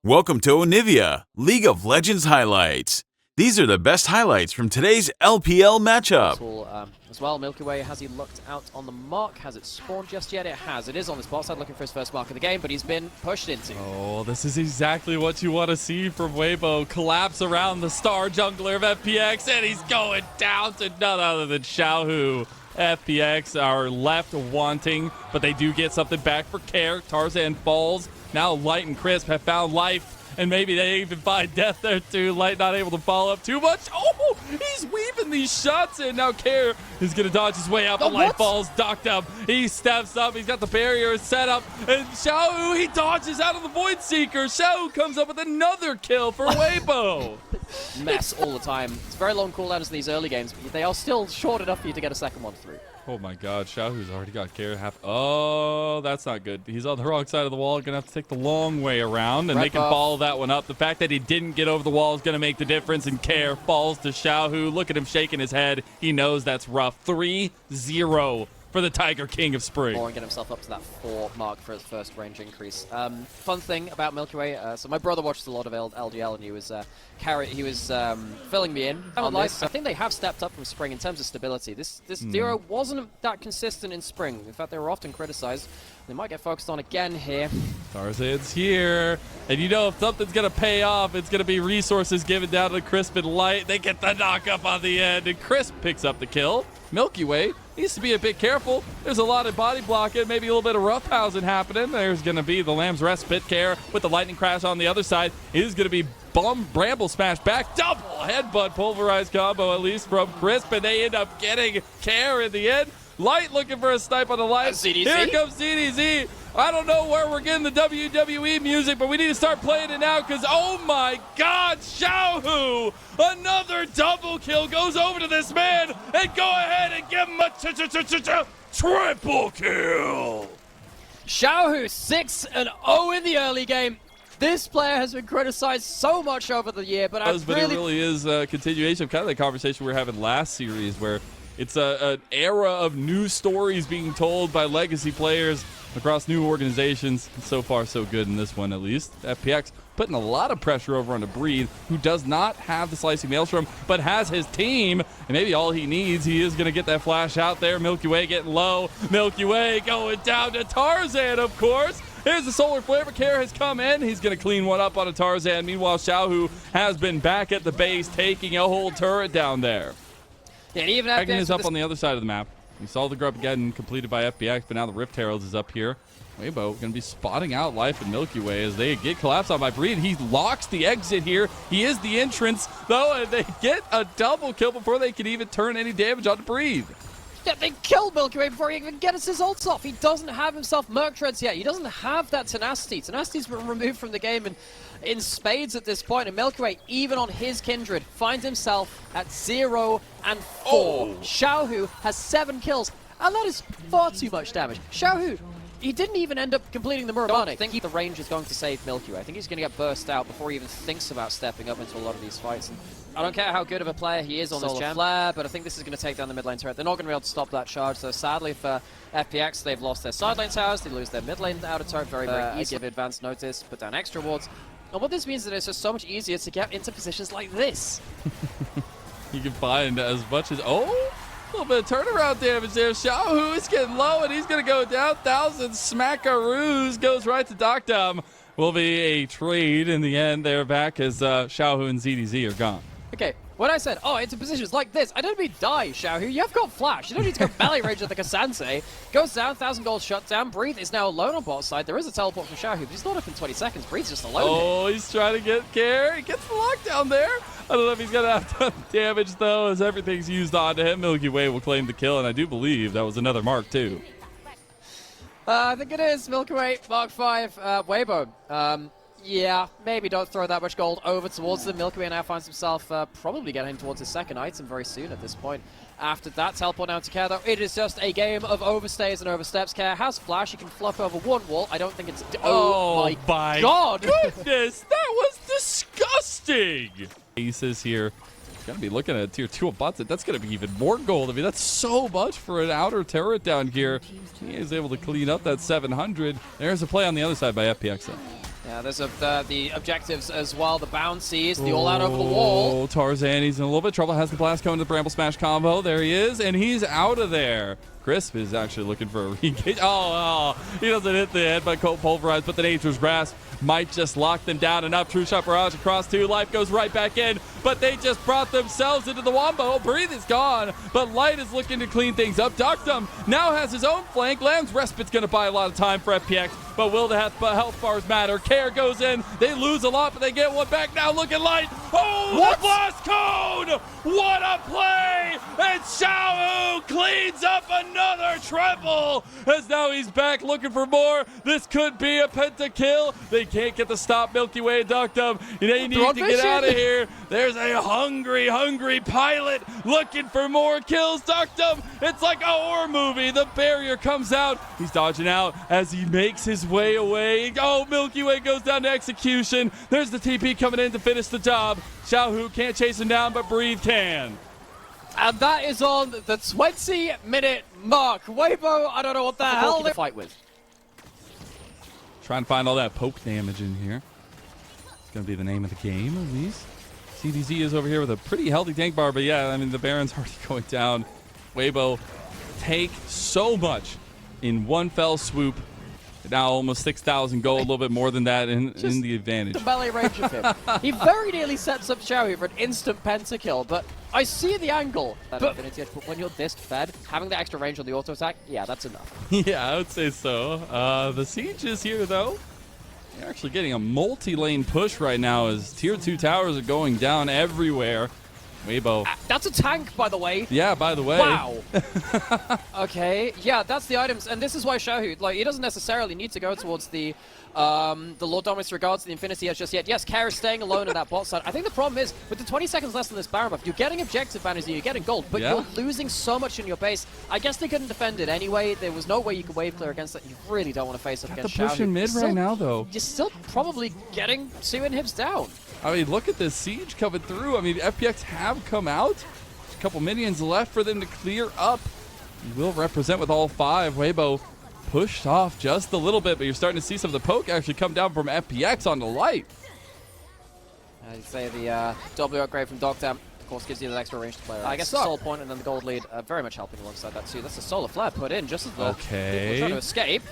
Welcome to Onivia, League of Legends highlights. These are the best highlights from today's LPL matchup. As well, Milky Way, has he looked out on the mark? Has it spawned just yet? It has. It is on the spot side looking for his first mark of the game, but he's been pushed into. Oh, this is exactly what you want to see from Weibo. Collapse around the star jungler of FPX, and he's going down to none other than Xiaohu. FPX are left wanting, but they do get something back for care. Tarzan falls. Now Light and Crisp have found life, and maybe they even find death there too. Light not able to follow up too much. Oh, he's weaving these shots in. Now Care is going to dodge his way out, but Light falls, docked up. He steps up. He's got the barrier set up, and Xiaohu, he dodges out of the Void Seeker. Xiaohu comes up with another kill for Weibo. Mess all the time. It's very long cooldowns in these early games, but they are still short enough for you to get a second one through. Oh my god, Xiaohu's already got Care half. Oh, that's not good. He's on the wrong side of the wall. Gonna have to take the long way around, and they can follow that one up. The fact that he didn't get over the wall is gonna make the difference, and Care falls to Xiaohu. Look at him shaking his head. He knows that's rough. 3-0 for the Tiger King of Spring. And get himself up to that 4 mark for his first range increase. Fun thing about Milky Way, so my brother watches a lot of LGL, and he was filling me in on this. I think they have stepped up from Spring in terms of stability. This duo wasn't that consistent in Spring. In fact, they were often criticized. They might get focused on again here. Tarzan's here, and you know if something's gonna pay off, it's gonna be resources given down to Crisp and Light. They get the knock up on the end, and Crisp picks up the kill. Milky Way needs to be a bit careful. There's a lot of body blocking, maybe a little bit of roughhousing happening. There's going to be the Lamb's Respite Care with the Lightning Crash on the other side. It is going to be Bramble Smash back. Double headbutt pulverized combo, at least from Crisp, and they end up getting Care in the end. Light looking for a snipe on the Light. Here comes CDZ. I don't know where we're getting the WWE music, but we need to start playing it now because, oh my God, Xiaohu, another double kill, goes over to this man and go ahead and give him a triple kill. Xiaohu 6-0 in the early game. This player has been criticized so much over the year, but it really is a continuation of kind of the conversation we were having last series where it's an era of new stories being told by legacy players across new organizations. So far, so good in this one, at least. FPX putting a lot of pressure over on Breathe, who does not have the Slicing Maelstrom, but has his team, and maybe all he needs. He is going to get that flash out there. Milky Way getting low. Milky Way going down to Tarzan, of course. Here's the Solar Flare. Care has come in. He's going to clean one up on a Tarzan. Meanwhile, Xiaohu has been back at the base, taking a whole turret down there. Yeah, and even Dragon is up on the other side of the map. We saw the grub again completed by FPX, but now the Rift Herald is up here. Weibo going to be spotting out Life and Milky Way as they get collapsed on by Breed. He locks the exit here. He is the entrance, though, and they get a double kill before they can even turn any damage onto Breed. Yeah, they killed Milky Way before he even gets his ults off. He doesn't have himself Merc Treads yet. He doesn't have that tenacity. Tenacity's been removed from the game and in spades at this point. And Milky Way, even on his Kindred, finds himself at 0-4. Xiaohu has 7 kills, and that is far too much damage. Xiaohu, he didn't even end up completing the Muramana. I think the range is going to save Milky Way. I think he's going to get burst out before he even thinks about stepping up into a lot of these fights. And I don't care how good of a player he is on this Solar Flare, but I think this is going to take down the mid lane turret. They're not going to be able to stop that charge, so sadly for FPX, they've lost their side lane towers, they lose their mid lane outer turret very easy. Give advanced notice, put down extra wards. And what this means is that it's just so much easier to get into positions like this. You can find as much as... Oh! A little bit of turnaround damage there. Xiaohu is getting low, and he's going to go down. 1,000 smackaroos goes right to Docdom. Will be a trade in the end. They're back as Xiaohu and ZDZ are gone. Okay, when I said, into positions like this, I didn't mean die, Xiaohu. You have got flash. You don't need to go belly range at the Kasance. Goes down, 1,000 gold shut down. Breathe is now alone on bot side. There is a teleport from Xiaohu, but he's not up in 20 seconds. Breathe's just alone. Oh, he's trying to get Care. He gets the lockdown there. I don't know if he's going to have done damage, though, as everything's used onto him. Milky Way will claim the kill, and I do believe that was another Mark, too. I think it is. Milky Way, Mark 5, Weibo. Yeah, maybe don't throw that much gold over towards them. Milky Way now finds himself probably getting towards his second item very soon at this point. After that, teleport down to Care, though. It is just a game of overstays and oversteps. Care has flash. He can fluff over one wall. I don't think it's... Oh my God! Goodness, that was disgusting! Aces here. Going to be looking at tier 2 of bots. That's going to be even more gold. I mean, that's so much for an outer turret down here. He is able to clean up that 700. There's a play on the other side by FPX, though. Yeah, there's the objectives as well, the bouncies, the all-out over the wall. Oh, Tarzan, he's in a little bit of trouble. Has the blast coming to the Bramble Smash combo. There he is, and he's out of there. Crisp is actually looking for a re-engage. Oh, he doesn't hit the head by Cold Pulverize, but the Nature's Grasp might just lock them down enough. True Shot Barrage across 2. Life goes right back in, but they just brought themselves into the Wombo. Breathe is gone, but Light is looking to clean things up. Duckdom now has his own flank. Lamb's Respite's going to buy a lot of time for FPX, but will the health bars matter? Care goes in. They lose a lot, but they get one back. Now look at Light. Oh, what? The blast cone! What a play! And Xiaohu cleans up another triple, as now he's back looking for more. This could be a pentakill. They can't get the stop. Milky Way and Duckdom. You need to get out of here. There's a hungry pilot looking for more kills. Duckdom, it's like a horror movie. The barrier comes out. He's dodging out as he makes his way away. Oh, Milky Way goes down to execution. There's the TP coming in to finish the job. Xiaohu can't chase him down, but Breathe can. And that is on the 20-minute mark. Weibo, I don't know what the hell to fight with. Trying to find all that poke damage in here. It's going to be the name of the game, at least. CDZ is over here with a pretty healthy tank bar, but yeah, I mean, the Baron's already going down. Weibo take so much in one fell swoop. Now almost 6,000 gold, a little bit more than that in the advantage. The melee range of him. He very nearly sets up Xiaohu for an instant pentakill, but I see the angle. But when you're this fed, having the extra range on the auto attack, yeah, that's enough. Yeah, I would say so. The siege is here, though. They're actually getting a multi-lane push right now as tier 2 towers are going down everywhere. Weibo. That's a tank, by the way. Yeah, by the way. Wow. Okay, yeah, that's the items, and this is why Xiaohu, like, he doesn't necessarily need to go towards the Lord Dominus regards to the Infinity Edge just yet. Yes, Care is staying alone in that bot side. I think the problem is, with the 20 seconds less on this Baron buff, you're getting objective banners and you're getting gold, but you're losing so much in your base. I guess they couldn't defend it anyway. There was no way you could wave clear against that. You really don't want to face up against Xiaohu. The push in mid right now, though. You're still probably getting 2 inhibs down. I mean, look at this siege coming through. I mean, FPX have come out. There's a couple minions left for them to clear up. You will represent with all 5. Weibo pushed off just a little bit, but you're starting to see some of the poke actually come down from FPX on the Light. I'd say the W upgrade from Dogtown, of course, gives you that extra range to play. I guess the soul point and then the gold lead very much helping alongside that too. That's a solar flare put in just as the people are trying to escape.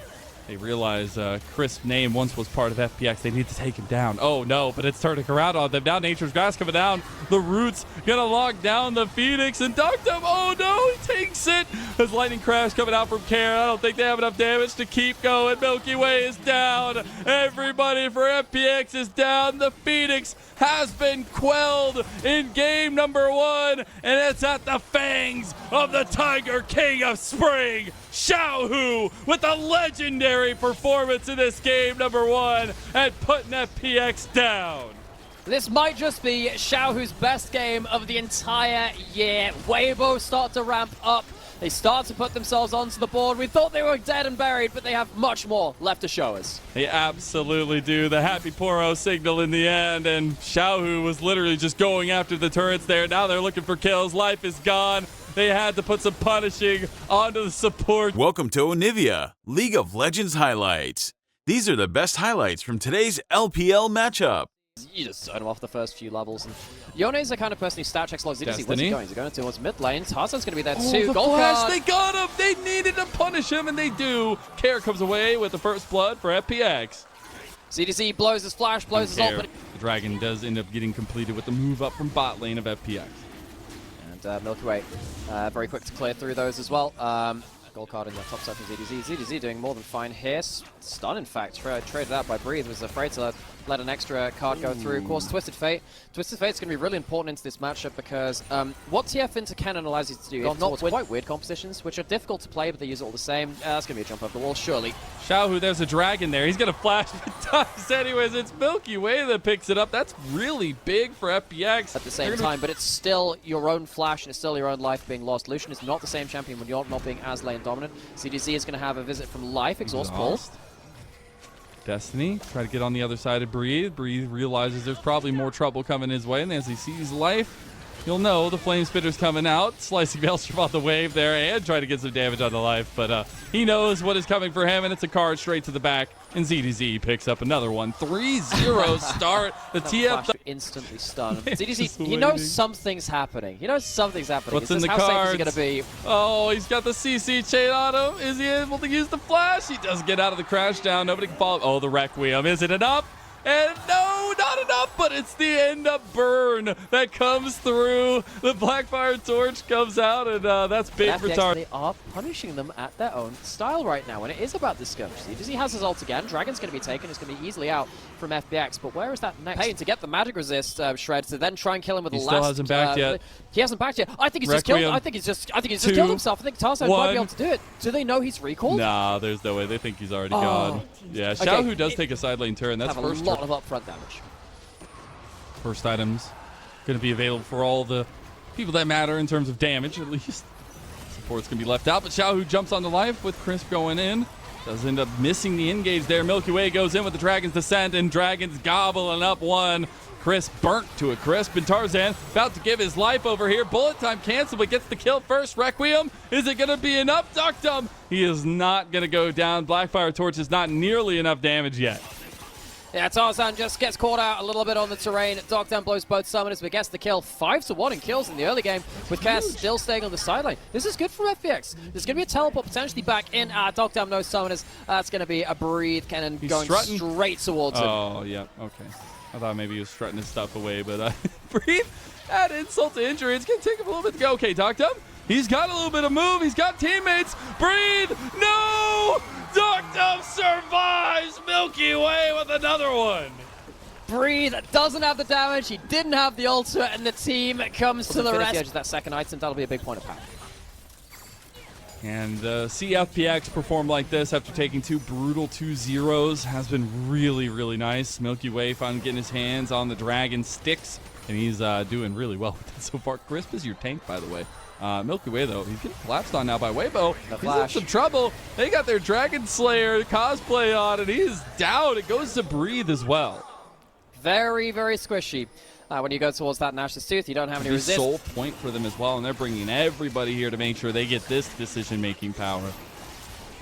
They realize Crisp name once was part of FPX. They need to take him down. Oh, no, but it's turning around on them. Now Nature's Grass coming down. The Roots going to lock down the Phoenix and Duckdom. Oh, no, he takes it. There's Lightning Crash coming out from Care. I don't think they have enough damage to keep going. Milky Way is down. Everybody for FPX is down. The Phoenix has been quelled in game number 1, and it's at the fangs of the Tiger King of Spring, Xiaohu, with a legendary performance in this game number 1 and putting FPX down. This might just be Xiaohu's best game of the entire year. Weibo start to ramp up. They start to put themselves onto the board. We thought they were dead and buried, but they have much more left to show us. They absolutely do. The Happy Poro signal in the end, and Xiaohu was literally just going after the turrets there. Now they're looking for kills. Life is gone. They had to put some punishing onto the support. Welcome to Onivia, League of Legends highlights. These are the best highlights from today's LPL matchup. You just turn him off the first few levels. And Yone is the kind of person who stat checks logs. Where's he going? He's going towards mid lane. Tarzan's going to be there too. The flash, they got him! They needed to punish him, and they do. Care comes away with the first blood for FPX. CDC blows his flash, blows his ult. But the Dragon does end up getting completed with the move up from bot lane of FPX. And Milky Way, very quick to clear through those as well. Gold card in the top side from ZDZ. ZDZ doing more than fine here. Stun, in fact, traded out by Breathe. Was afraid to let an extra card go through. Of course, Twisted Fate. Twisted Fate's going to be really important into this matchup because what TF into Cannon allows you to do is not quite weird compositions, which are difficult to play, but they use it all the same. That's going to be a jump over the wall, surely. Xiaohu, there's a dragon there. He's going to flash the dice anyways. It's Milky Way that picks it up. That's really big for FPX. At the same time, but it's still your own flash and it's still your own life being lost. Lucian is not the same champion when you're not being as lane dominant. CDC is going to have a visit from Life, Exhaust Pull. Destiny, try to get on the other side of Breathe. Breathe realizes there's probably more trouble coming his way, and as he sees Life, you'll know the Flame Spitter's coming out. Slicing Maelstrom off the wave there and try to get some damage on the Life, but he knows what is coming for him, and it's a card straight to the back And ZDZ picks up another one. 3-0 start. The TF instantly stunned. ZDZ, Just he knows waiting. something's happening. He knows something's happening. What's It's in just the how cards? safe is he going to be? Oh, he's got the CC chain on him. Is he able to use the flash? He does get out of the crash down. Nobody can follow. Oh, the Requiem. Is it enough? And no, not enough, but it's the end up burn that comes through. The Blackfire Torch comes out, and that's big for FPX, Tar. they are punishing them at their own style right now, and it is about this skirmish. He has his ult again. Dragon's going to be taken. It's going to be easily out from FPX, but where is that next? Pain to get the magic resist Shred to then try and kill him with He the still last. hasn't backed yet. He hasn't backed yet. I think he's just killed. I think he's just killed himself. I think Tarzan might be able to do it. Do they know he's recalled? Nah, there's no way. They think he's already gone. Yeah, Xiaohu does take a side lane turn. That's have a first lot of upfront damage. First items going to be available for all the people that matter in terms of damage, at least. Support's going to be left out, but Xiaohu jumps onto life with Crisp going in. Does end up missing the engage there. Milky Way goes in with the Dragon's Descent, and Dragon's gobbling up one. Crisp burnt to a crisp, and Tarzan about to give his life over here. Bullet time canceled, but gets the kill first. Requiem, is it going to be enough? Duckdom, he is not going to go down. Blackfire Torch is not nearly enough damage yet. Yeah, Tarzan just gets caught out a little bit on the terrain. Dockdown blows both summoners, but gets the kill. 5-1 in kills in the early game, with Cass still staying on the sideline. This is good from FPX. There's going to be a teleport potentially back in. Dockdown no summoners. That's going to be a breathe cannon going straight towards him. Oh, yeah, okay. I thought maybe he was strutting his stuff away, but breathe. Add insult to injury. It's going to take him a little bit to go. Okay, Dockdown. He's got a little bit of move. He's got teammates. Breathe. No! Dockdown survives. Milky Way with another one. Breathe doesn't have the damage. He didn't have the ultimate, and the team comes to the rest. The edge of that second item. That'll be a big point of power. And see FPX perform like this after taking two brutal 2-0s has been really, really nice. Milky Way finally getting his hands on the Dragon sticks, and he's doing really well with it so far. Crisp is your tank, by the way. Milky Way, though, he's getting collapsed on now by Weibo. He's in some trouble. They got their Dragon Slayer cosplay on, and he is down. It goes to breathe as well. Very, very squishy. When you go towards that Nash's Tooth, you don't have any resist. Sole point for them as well, and they're bringing everybody here to make sure they get this decision-making power.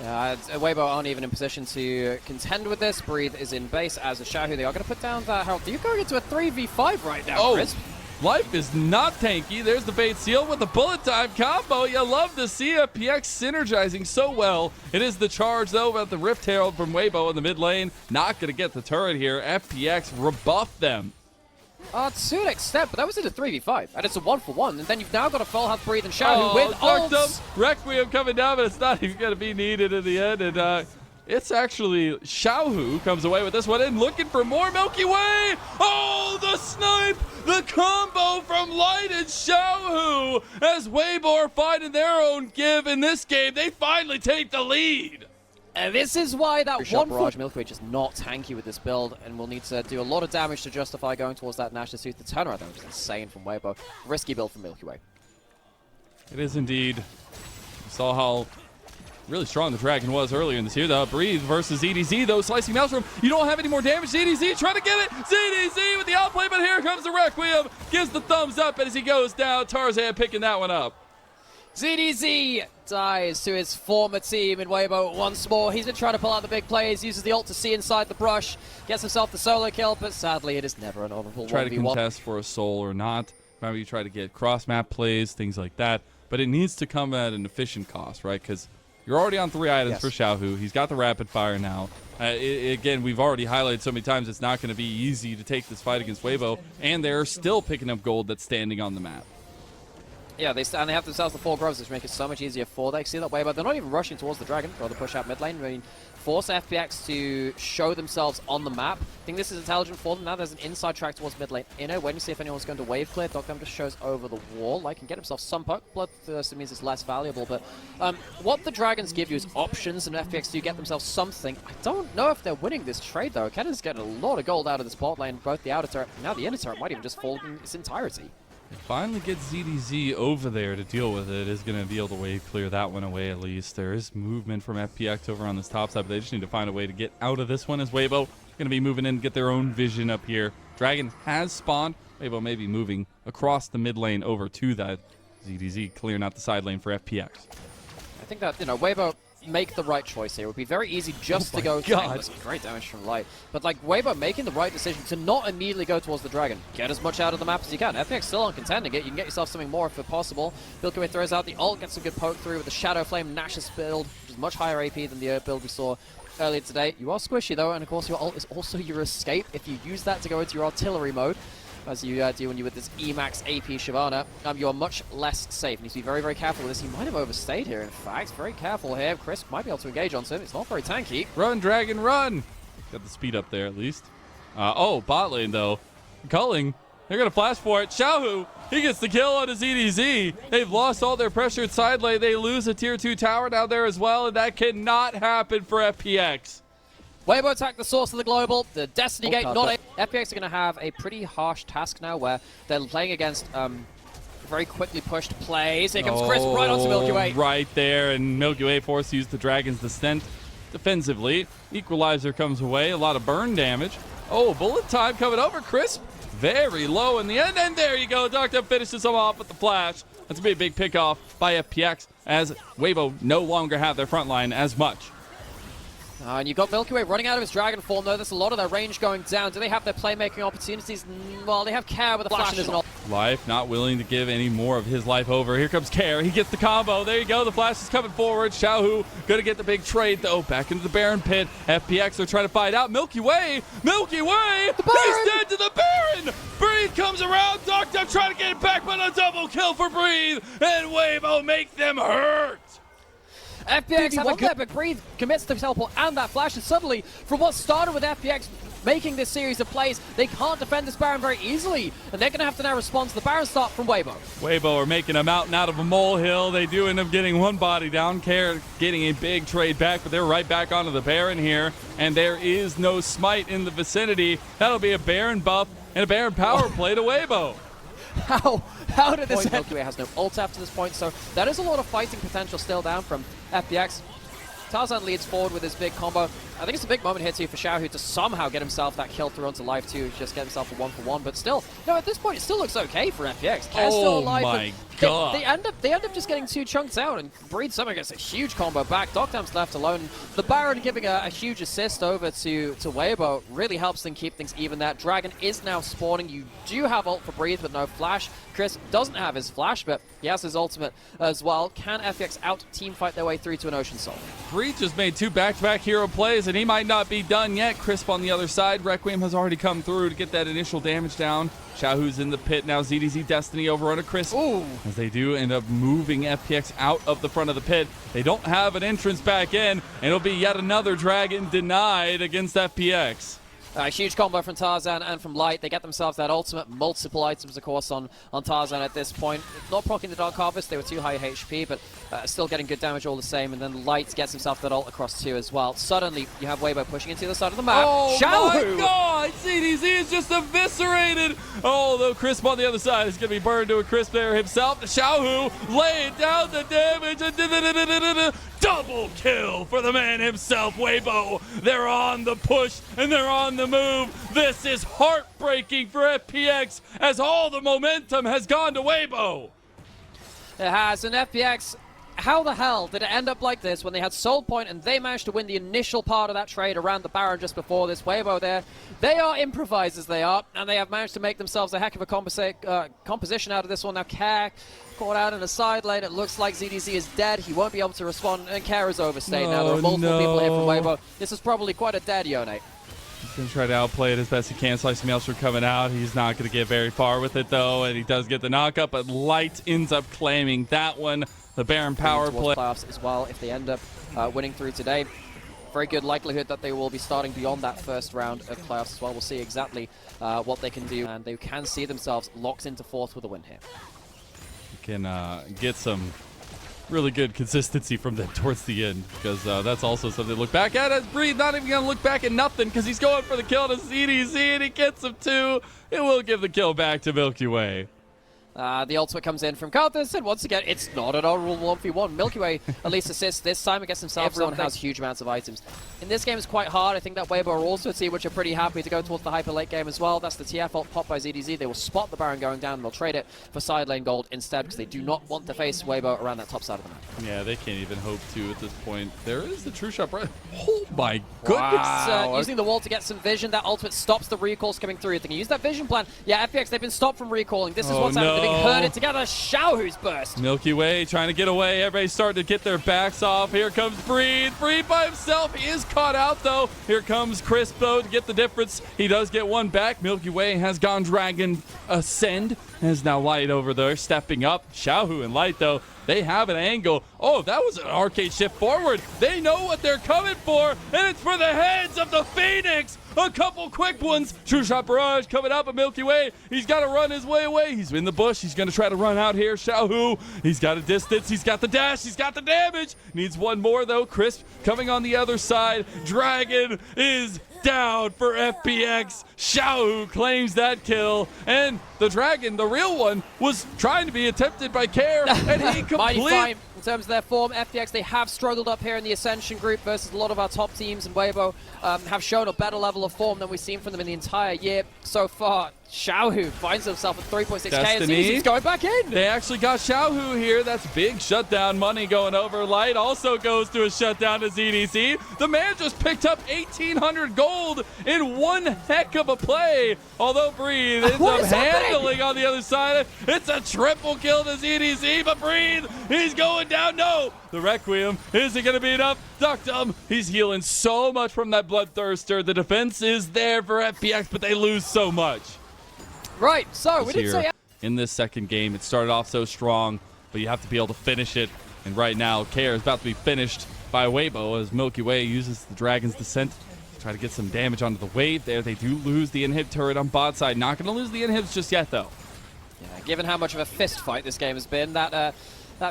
Weibo aren't even in position to contend with this. Breathe is in base as a Xiaohu. They are going to put down that health. You're going into a 3v5 right now, Chris. Life is not tanky. There's the bait seal with the bullet time combo. You love to see FPX synergizing so well. It is the charge, though, about the Rift Herald from Weibo in the mid lane. Not going to get the turret here. FPX rebuff them. To an extent, but that was in a 3v5, and it's a 1-for-1, and then you've now got a full health Breathe and Xiaohu with ults. Requiem coming down, but it's not even going to be needed in the end, and it's actually Xiaohu who comes away with this one and looking for more Milky Way. Oh, the snipe, the combo from Light and Xiaohu as Weibo are finding their own give in this game. They finally take the lead. And this is why that one barrage Milky Way just not tanky with this build, and will need to do a lot of damage to justify going towards that Nash's Tooth. The turnaround though is insane from Weibo. Risky build from Milky Way. It is indeed. You saw how really strong the Dragon was earlier in this year. The Breathe versus ZDZ, though, slicing Maelstrom. You don't have any more damage. ZDZ trying to get it. ZDZ with the outplay, but here comes the Requiem. Gives the thumbs up as he goes down. Tarzan picking that one up. ZDZ dies to his former team in Weibo once more. He's been trying to pull out the big plays, uses the ult to see inside the brush, gets himself the solo kill, but sadly it is never an honorable 1v1. Try to contest for a soul or not. Maybe you try to get cross-map plays, things like that. But it needs to come at an efficient cost, right? Because you're already on 3 items for Xiaohu. He's got the rapid fire now. Again, we've already highlighted so many times it's not going to be easy to take this fight against Weibo, and they're still picking up gold that's standing on the map. Yeah, they have themselves the 4 groves, which make it so much easier for them. See that Weibo, they're not even rushing towards the Dragon, rather push out mid lane. I mean, force FPX to show themselves on the map. I think this is intelligent for them. Now there's an inside track towards mid lane inner. Waiting to see if anyone's going to wave clear. Dockdown just shows over the wall. Like, can get himself some poke. Bloodthirst means it's less valuable, but what the Dragons give you is options, and FPX do get themselves something. I don't know if they're winning this trade, though. Cannon's getting a lot of gold out of this bot lane, both the outer turret, now the inner turret might even just fall in its entirety. Finally get ZDZ over there to deal with it. Is going to be able to wave clear that one away at least. There is movement from FPX over on this top side, but they just need to find a way to get out of this one as Weibo going to be moving in and get their own vision up here. Dragon has spawned. Weibo may be moving across the mid lane over to that ZDZ, clearing out the side lane for FPX. I think that, Weibo make the right choice here. It would be very easy just to go God. great damage from Light. But like Weibo making the right decision to not immediately go towards the dragon. Get as much out of the map as you can. FPX still on contending it. You can get yourself something more if possible. Milky Way throws out the ult, gets a good poke through with the Shadow Flame Nash's build, which is much higher AP than the build we saw earlier today. You are squishy though, and of course your ult is also your escape if you use that to go into your artillery mode, as you do when you're with this Emax AP Shyvana. You are much less safe. You need to be very, very careful with this. He might have overstayed here, in fact. Very careful here. Chris might be able to engage onto him. It's not very tanky. Run, Dragon, run! Got the speed up there, at least. Oh, bot lane, though. Culling. They're going to flash for it. Xiaohu, he gets the kill on his EDZ. They've lost all their pressured side lane. They lose a tier 2 tower down there as well, and that cannot happen for FPX. Weibo attack the source of the global. The Destiny Gate, not it. FPX are going to have a pretty harsh task now where they're playing against very quickly pushed plays. Here comes Chris right onto Milky Way. Right there, and Milky Way forced to use the Dragon's Descent defensively. Equalizer comes away, a lot of burn damage. Oh, bullet time coming over. Chris very low in the end, and there you go. Doctor finishes him off with the flash. That's going to be a big pick off by FPX as Weibo no longer have their front line as much. And you've got Milky Way running out of his dragon form, though. There's a lot of their range going down. Do they have their playmaking opportunities? Well, they have Care with a flash and all. Life not willing to give any more of his life over. Here comes Care. He gets the combo. There you go. The flash is coming forward. Xiaohu going to get the big trade, though. Back into the Baron pit. FPX are trying to fight out. Milky Way! Milky Way! He's dead to the Baron! Breathe comes around. Doctor trying to get it back, but a double kill for Breathe. And Weibo make them hurt. FPX have a good but Breathe commits to teleport and that flash, and suddenly, from what started with FPX making this series of plays, they can't defend this Baron very easily, and they're going to have to now respond to the Baron start from Weibo. Weibo are making a mountain out of a molehill. They do end up getting one body down. Care getting a big trade back, but they're right back onto the Baron here, and there is no smite in the vicinity. That'll be a Baron buff and a Baron power play to Weibo. How did this end? Milky Way has no ult after this point, so that is a lot of fighting potential still down from FPX. Tarzan leads forward with his big combo. I think it's a big moment here too for Xiaohu to somehow get himself that kill through onto life too, just get himself a 1-for-1, but still, no, at this point it still looks okay for FPX. Care's still alive. My God. They end up just getting 2 chunks out, and Breed somehow gets a huge combo back. Dogdam's left alone. The Baron giving a huge assist over to Weibo really helps them keep things even. That Dragon is now spawning. You do have ult for Breathe, but no flash. Chris doesn't have his flash, but he has his ultimate as well. Can FPX out team fight their way through to an Ocean Soul? Breed just made 2 back-to-back hero plays, and he might not be done yet. Crisp on the other side. Requiem has already come through to get that initial damage down. Xiaohu's in the pit now. ZDZ Destiny over on a Crisp. Ooh. As they do end up moving FPX out of the front of the pit. They don't have an entrance back in, and it'll be yet another Dragon denied against FPX. Huge combo from Tarzan and from Light. They get themselves that ultimate. Multiple items, of course, on Tarzan at this point. Not proccing the Dark Harvest. They were too high HP, but still getting good damage all the same. And then Light gets himself that ult across too as well. Suddenly, you have Weibo pushing into the side of the map. Oh Xiaohu! My God! CDZ is just eviscerated! Although Crisp on the other side is going to be burned to a Crisp there himself. Xiaohu laying down the damage. Double kill for the man himself, Weibo. They're on the push and they're on the move. This is heartbreaking for FPX as all the momentum has gone to Weibo. It has, and FPX, how the hell did it end up like this when they had Soul Point and they managed to win the initial part of that trade around the Baron just before this? Weibo there, they are improvisers, they are, and they have managed to make themselves a heck of a composition out of this one. Now Care caught out in the side lane. It looks like ZDZ is dead. He won't be able to respond, and Care is overstayed now. There are multiple people here from Weibo. This is probably quite a dead Yone. He's going to try to outplay it as best he can. Slice Maelstrom coming out. He's not going to get very far with it, though, and he does get the knockup, but Light ends up claiming that one. The Baron power play. Playoffs as well, if they end up winning through today. Very good likelihood that they will be starting beyond that first round of playoffs as well. We'll see exactly what they can do, and they can see themselves locked into 4th with a win here. Can get some really good consistency from them towards the end, because that's also something to look back at. As Breathe not even going to look back at nothing, because he's going for the kill to CDZ, and he gets him too. It will give the kill back to Milky Way. The ultimate comes in from Karthus, and once again, it's not at all rule 1v1. Milky Way at least assists this time against himself. Everyone has huge amounts of items. In this game, it's quite hard. I think that Weibo are also a team which are pretty happy to go towards the hyper late game as well. That's the TF ult popped by ZDZ. They will spot the Baron going down, and they'll trade it for side lane gold instead, because they do not want to face Weibo around that top side of the map. Yeah, they can't even hope to at this point. There is the true shot, right? Oh my goodness! Using the wall to get some vision. That ultimate stops the recalls coming through. They can use that vision plan. Yeah, FPX, they've been stopped from recalling. This is what's happening. They're being herded together. Xiaohu's burst. Milky Way trying to get away. Everybody's starting to get their backs off. Here comes Breed. Breed by himself. He is caught out, though. Here comes Crisp, though, to get the difference. He does get one back. Milky Way has gone Dragon Ascend. Has now Light over there, stepping up. Xiaohu and Light, though, they have an angle. Oh, that was an arcade shift forward. They know what they're coming for, and it's for the heads of the Phoenix. A couple quick ones. True shot barrage coming up at Milky Way. He's got to run his way away. He's in the bush. He's going to try to run out here. Xiaohu, he's got a distance. He's got the dash. He's got the damage. Needs one more, though. Crisp coming on the other side. Dragon is down for FPX. Xiaohu claims that kill. And the Dragon, the real one, was trying to be attempted by Care, and he completely... In terms of their form, FPX, they have struggled up here in the Ascension group versus a lot of our top teams, and Weibo have shown a better level of form than we've seen from them in the entire year so far. Xiaohu finds himself at 3.6k and he's going back in. They actually got Xiaohu here. That's big shutdown money going over. Light also goes to a shutdown to ZDC. The man just picked up 1,800 gold in one heck of a play. Although Breathe ends up handling on the other side. It's a triple kill to ZDC, but Breathe, he's going down. No, the Requiem, is it going to be enough? Ducked him. He's healing so much from that Bloodthirster. The defense is there for FPX, but they lose so much. Right, so we did say... In this second game, it started off so strong, but you have to be able to finish it. And right now, Care is about to be finished by Weibo as Milky Way uses the Dragon's Descent to try to get some damage onto the wave there. They do lose the inhib turret on bot side. Not going to lose the inhibs just yet, though. Yeah, given how much of a fist fight this game has been, that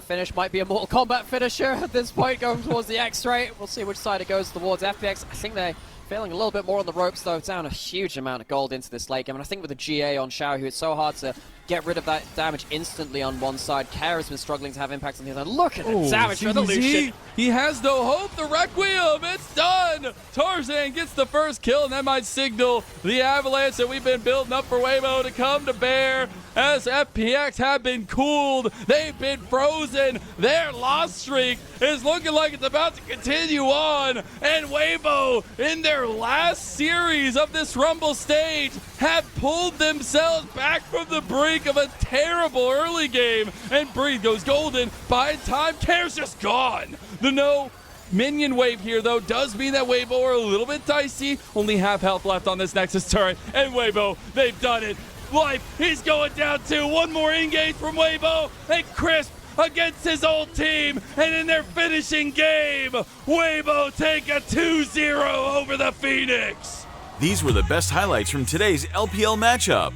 finish might be a Mortal Kombat finisher at this point, going towards the X-ray. We'll see which side it goes towards. FPX, I think they're feeling a little bit more on the ropes, though. Down a huge amount of gold into this late game. And I think with the GA on Xiaohu, it's so hard to get rid of that damage instantly on one side. Care has been struggling to have impact on the other. Look at the damage for the Lucian. He has no hope. The Requiem, it's done. Tarzan gets the first kill, and that might signal the avalanche that we've been building up for Weibo to come to bear. As FPX have been cooled, they've been frozen. Their loss streak is looking like it's about to continue on. And Weibo, in their last series of this Rumble stage, have pulled themselves back from the brink of a terrible early game. And Breathe goes golden. By time, Care's just gone. The no minion wave here, though, does mean that Weibo are a little bit dicey. Only half health left on this Nexus turret. And Weibo, they've done it. Life, he's going down too. One more engage from Weibo, and Crisp against his old team, and in their finishing game, Weibo take a 2-0 over the Phoenix. These were the best highlights from today's LPL matchup.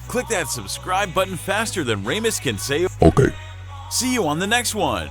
Click that subscribe button faster than Ramus can say okay. See you on the next one.